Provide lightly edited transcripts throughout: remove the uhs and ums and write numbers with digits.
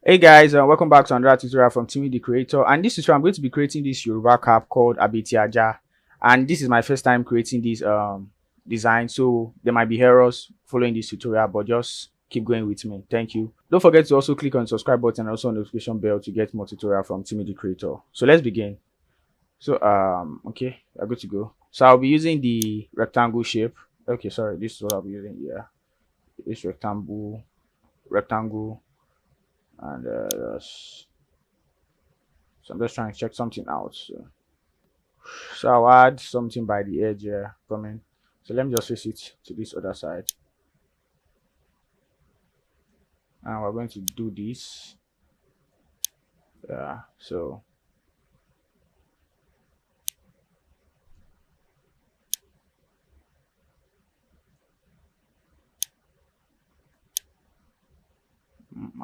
Hey guys, welcome back to another tutorial from Timmy the Creator. And this tutorial, I'm going to be creating this Yoruba cap called ABETI AJA. And this is my first time creating this design, so there might be errors following this tutorial, but just keep going with me. Thank you. Don't forget to also click on the subscribe button and also on the notification bell to get more tutorial from Timmy the Creator. So let's begin. So okay, we're good to go. So I'll be using the rectangle shape. Okay, sorry, this is what I'll be using here. This rectangle, and so I'm just trying to check something out. So I'll add something by the edge here coming. So let me just face it to this other side. And we're going to do this. Yeah, so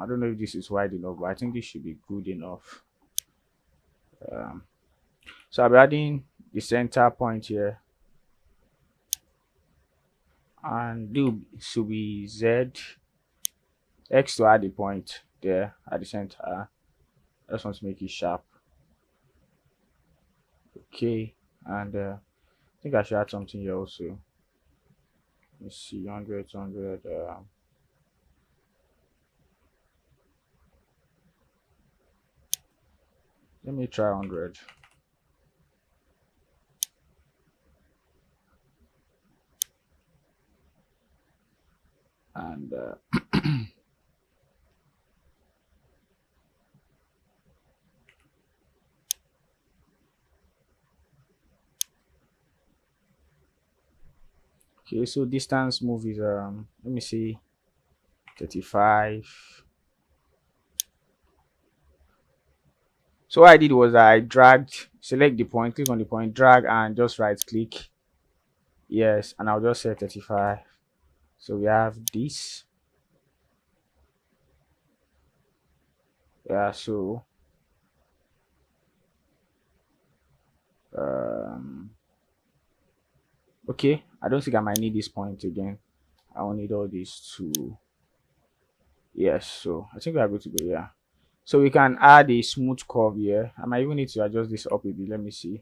I don't know if this is wide enough, but I think this should be good enough. Um, so I'll be adding the center point here, and do should be Z, X to add the point there at the center. I just want to make it sharp. Okay, and I think I should add something here also. Let's see, 100, 100. Let me try 100. And okay, so distance move is let me see, 35. So what I did was I dragged, select the point, click on the point, drag, and just right click. Yes, and I'll just say 35. So we have this. Yeah, so um okay, I don't think I might need this point again. I will need all these two. Yes, so I think we are good to go. Yeah, so we can add a smooth curve here. I might even need to adjust this up a bit. Let me see.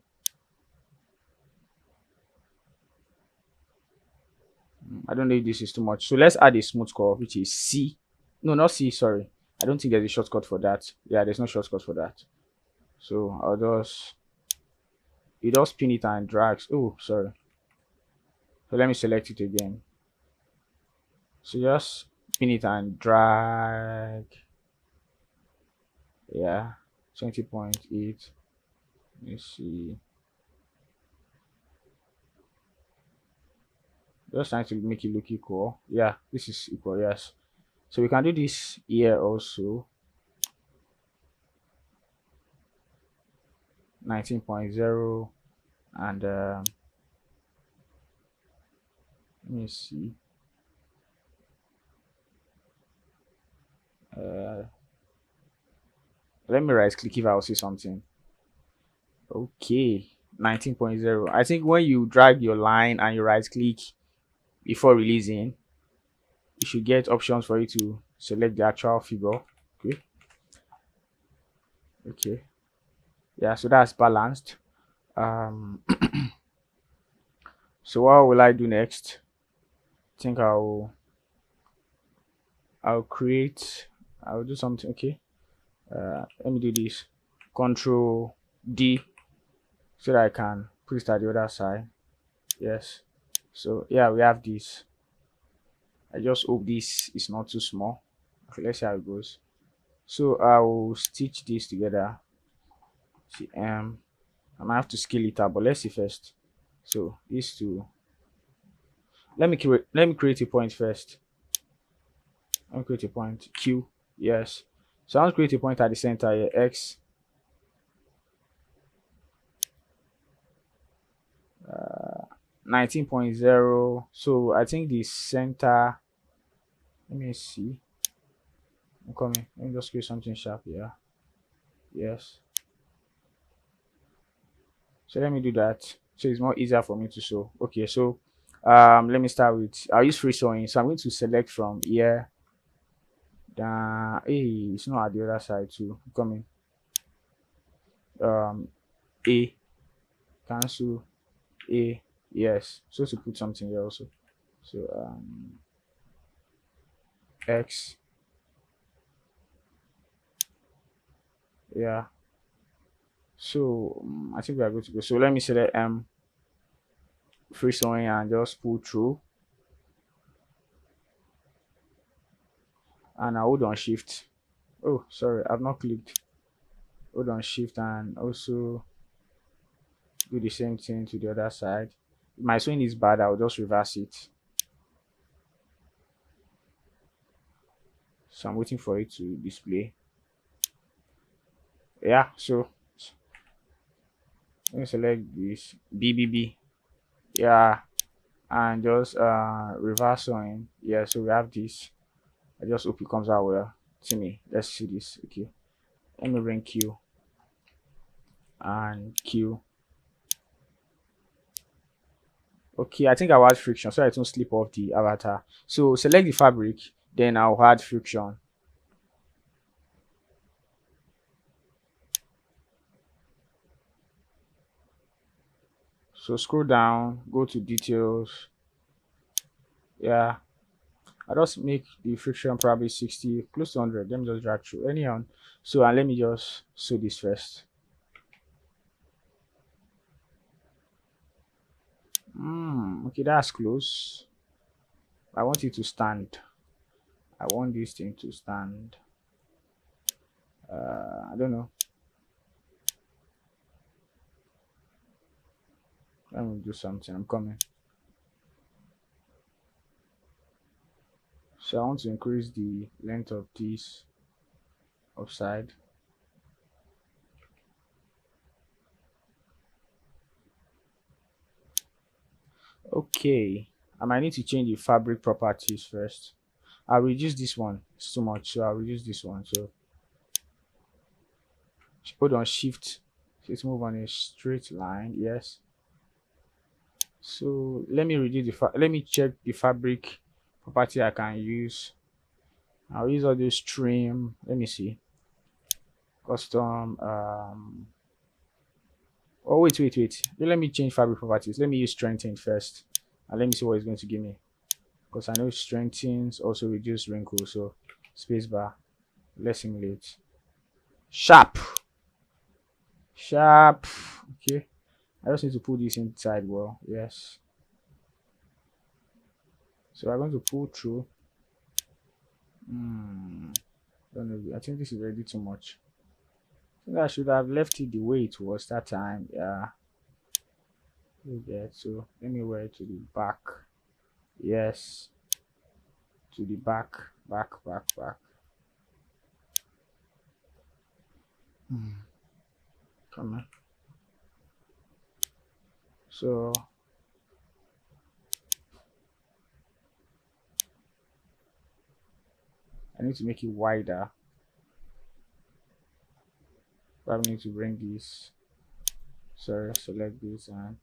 I don't know if this is too much. So let's add a smooth curve, which is C. No, not C, sorry. I don't think there's a shortcut for that. Yeah, there's no shortcut for that. So I'll just, it does spin it and drags. Oh, sorry. So let me select it again. So just spin it and drag. Yeah, 20.8. Let's see. Just trying to make it look equal. Yeah, this is equal, yes. So we can do this here also. 19.0, and let me see. Uh, Let me right click if I'll see something. Okay, 19.0. I think when you drag your line and you right click before releasing, you should get options for you to select the actual figure. Okay, okay, yeah, so that's balanced. Um, so what will I do next? I think I'll create. I'll do something. Okay, let me do this. Control D so that I can put it at the other side. Yes. So yeah, we have this. I just hope this is not too small. Okay, let's see how it goes. So I will stitch this together. See, I might have to scale it up, but let's see first. So these two. Let me create a point first. Let me create a point Q. Yes. So I want to create a point at the center here. X. 19.0. So I think the center. Let me see. I'm coming. Let me just create something sharp here. Yes. So let me do that. So it's more easier for me to sew. Okay, so let me start with, I'll use free sewing. So I'm going to select from here Then hey, it's not at the other side too. Coming. A cancel A. Yes. So to put something here also. So X. Yeah. So I think we are good to go. So let me select free sewing and just pull through, and I hold on shift. Oh, sorry, I've not clicked. Hold on shift and also do the same thing to the other side. If my sewing is bad, I'll just reverse it. So I'm waiting for it to display. Yeah, so let me select this BBB. Yeah, and just reverse sewing. Yeah, so we have this. I just hope it comes out well to me. Let's see this. Okay, let me bring Q and Q. Okay, I think I'll add friction so I don't slip off the avatar. So select the fabric, then I'll add friction. So scroll down, go to details. Yeah, I just make the friction probably 60, close to 100. Let me just drag through anyhow. So and let me just sew this first. Okay, that's close. I want it to stand. I want this thing to stand. I don't know. Let me do something. I'm coming. So I want to increase the length of this upside. Okay, I might need to change the fabric properties first. I'll reduce this one. It's too much, so I'll reduce this one. So hold on shift. So let's move on a straight line. Yes. So let me reduce let me check the fabric property I can use. I'll use all this trim. Let me see. Custom. Oh wait. Let me change fabric properties. Let me use strengthen first, and let me see what it's going to give me. Because I know strengthens also reduce wrinkles. So spacebar. Let's simulate. Sharp. Sharp. Okay. I just need to pull this inside well. Yes. So I'm going to pull through. Don't know. I think this is already too much. I think I should have left it the way it was that time. Yeah. Okay. So let me wear it to the back. Yes. To the back. Back. Come on. So I need to make it wider. Probably need to bring this. Sorry, select this and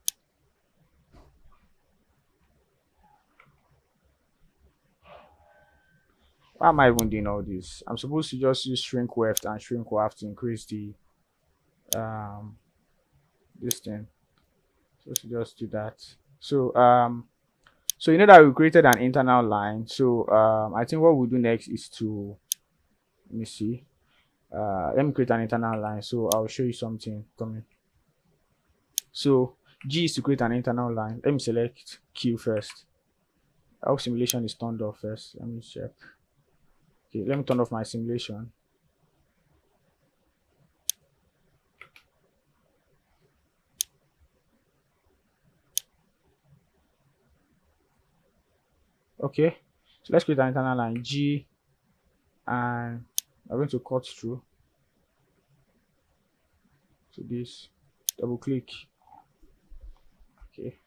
why am I even doing all this? I'm supposed to just use shrink weft and shrink weft to increase the um this thing. So to just do that. So you know that we created an internal line. So I think what we'll do next is to let me see. Let me create an internal line. So I'll show you something coming. So G is to create an internal line. Let me select Q first. I hope simulation is turned off first. Let me check. Okay, let me turn off my simulation. Okay, so let's create an internal line G, and I'm going to cut through to this. Double click. Okay,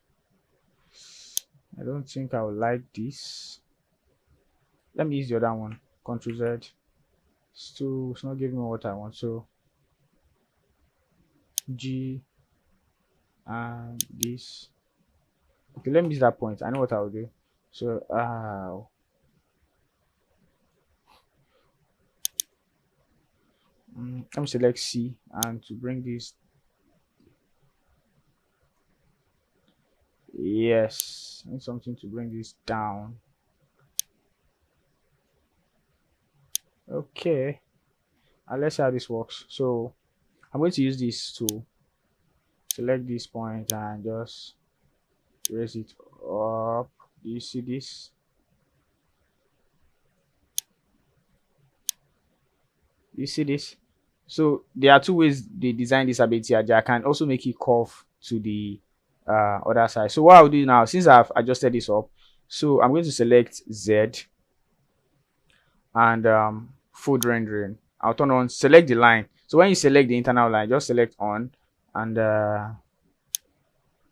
I don't think I would like this. Let me use the other one. Ctrl Z. It's not giving me what I want. So G and this. Okay, let me use that point. I know what I'll do. So let me select C, and to bring this, yes, I need something to bring this down. Okay, and let's see how this works. So I'm going to use this to select this point and just raise it up. Do you see this? You see this? So there are two ways they design this ABETI AJA. I can also make it curve to the other side. So what I'll do now, since I've adjusted this up, so I'm going to select Z and fold rendering. I'll turn on, select the line. So when you select the internal line, just select on, and I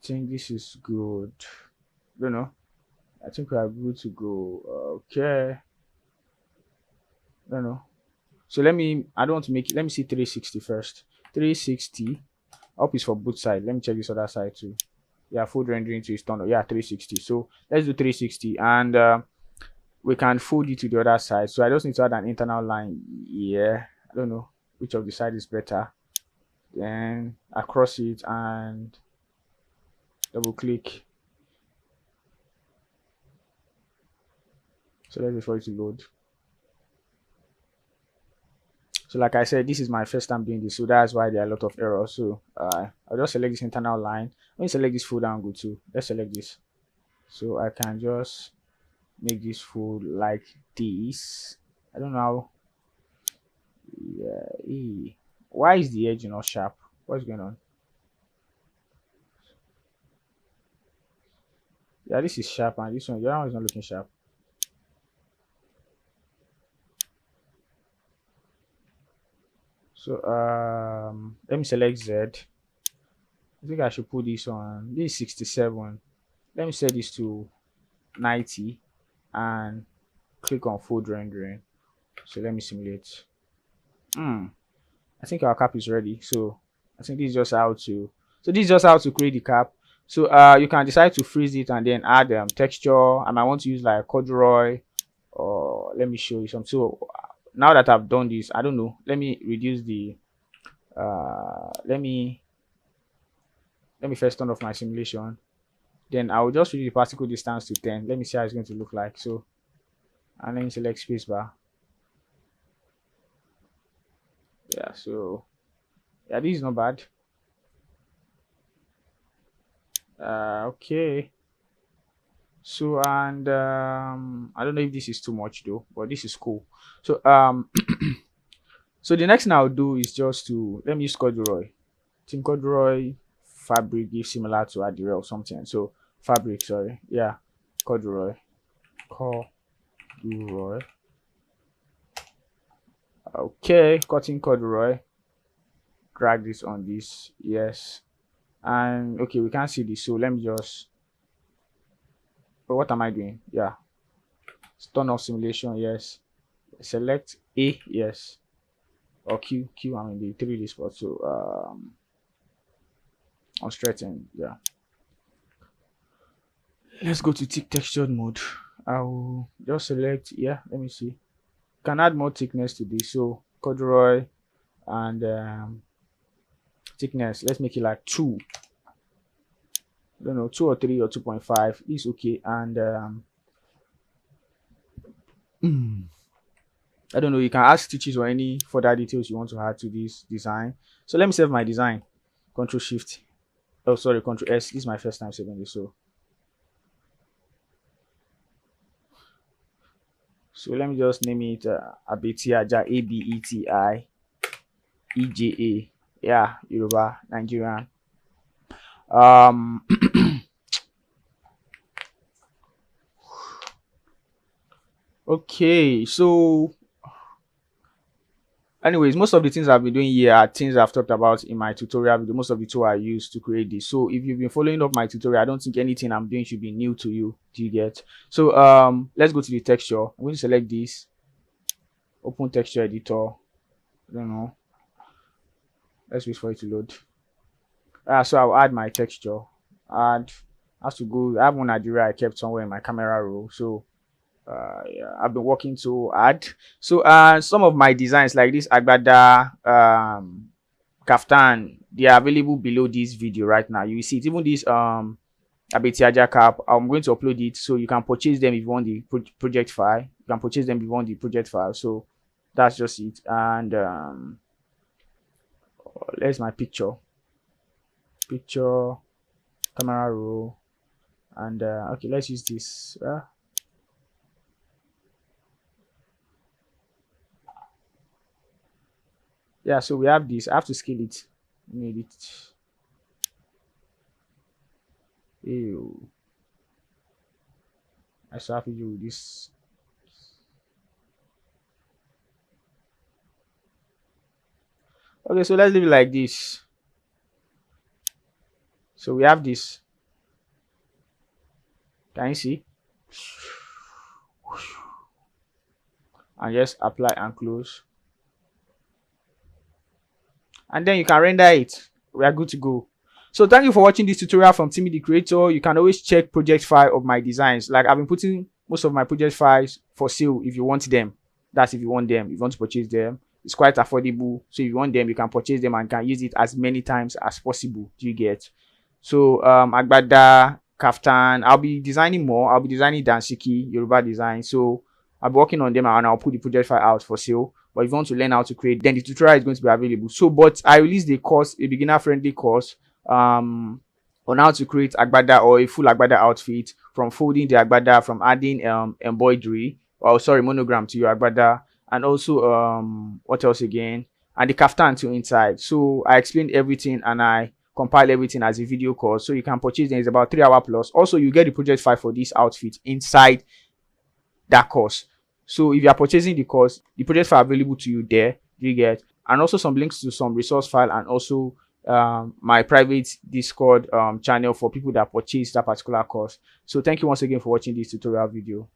think this is good. I don't know. I think we are good to go. Okay. I don't know. So I don't want to make it, let me see 360 first. 360, up is for both sides. Let me check this other side too. Yeah, fold rendering to is turned on. Yeah, 360. So let's do 360, and we can fold it to the other side. So I just need to add an internal line. Yeah, I don't know which of the side is better. Then across it and double click. So let's wait for it to load. So like I said, this is my first time doing this, so that's why there are a lot of errors. So I'll just select this internal line. Let me select this folder and go to, let's select this. So I can just make this fold like this. I don't know how. Yeah, why is the edge not sharp? What's going on? Yeah, this is sharp, and this one, the other one is not looking sharp. So let me select Z. I think I should put this on. This is 67. Let me set this to 90 and click on fold rendering. So let me simulate. I think our cap is ready. So I think this is just how to, so this is just how to create the cap. So you can decide to freeze it and then add texture. I might want to use like corduroy, or let me show you some. So now that I've done this, I don't know, let me reduce the let me first turn off my simulation. Then I will just reduce the particle distance to 10. Let me see how it's going to look like. So, and let me select spacebar. Yeah, so yeah, this is not bad. Okay. So, and I don't know if this is too much though, but this is cool. So so the next thing I'll do is just to, let me use corduroy. Think corduroy fabric is similar to adire or something. So fabric, sorry, yeah, corduroy. Okay, cutting corduroy, drag this on this, yes, and okay, we can't see this, so let me just, oh, what am I doing? Yeah, turn off simulation, yes, select A, yes, or Q, I'm in the 3D spot. So on straighten, yeah, let's go to thick textured mode. I will just select, yeah, let me see, can add more thickness to this. So corduroy and thickness, let's make it like 2. I don't know, 2 or 3 or 2.5 is okay. And I don't know, you can add stitches or any further details you want to add to this design. So let me save my design. Control Shift, oh sorry, Control S. This is my first time saving this. So let me just name it ABETI AJA, ABETI EJA. Yeah, Yoruba, Nigerian. Okay, so anyways, most of the things I've been doing here are things I've talked about in my tutorial video. Most of the tools I use to create this. So if you've been following up my tutorial, I don't think anything I'm doing should be new to you. Do you get? So let's go to the texture. I'm going to select this, open texture editor. I don't know, let's wait for it to load. So I'll add my texture. Add, has to go, I have one idea I kept somewhere in my camera roll. So Yeah, I've been working to add. So some of my designs like this agbada, kaftan, they are available below this video right now. You see it. Even this ABETI AJA cap, I'm going to upload it, so you can purchase them if you want the project file. You can purchase them if you want the project file. So that's just it. And there's my picture, camera roll, and okay, let's use this. Yeah, so we have this. I have to scale it. Need it. Ew. I still have to do this. Okay, so let's leave it like this. So we have this. Can you see? And just apply and close. And then you can render it. We are good to go. So thank you for watching this tutorial from Timmy the Creator. You can always check project file of my designs. Like I've been putting most of my project files for sale if you want them. That's if you want them. If you want to purchase them, it's quite affordable. So if you want them, you can purchase them and can use it as many times as possible. Do you get? So agbada, kaftan, I'll be designing more. I'll be designing dansiki, Yoruba design. So I'll be working on them and I'll put the project file out for sale. But if you want to learn how to create, then the tutorial is going to be available. So, but I released a course, a beginner-friendly course, on how to create agbada or a full agbada outfit, from folding the agbada, from adding embroidery, or sorry, monogram to your agbada, and also what else again, and the kaftan to inside. So I explained everything and I compile everything as a video course, so you can purchase them. It's about 3 hours plus. Also, you get the project file for this outfit inside that course. So if you are purchasing the course, the project file available to you there, you get, and also some links to some resource file, and also my private Discord channel for people that purchase that particular course. So thank you once again for watching this tutorial video.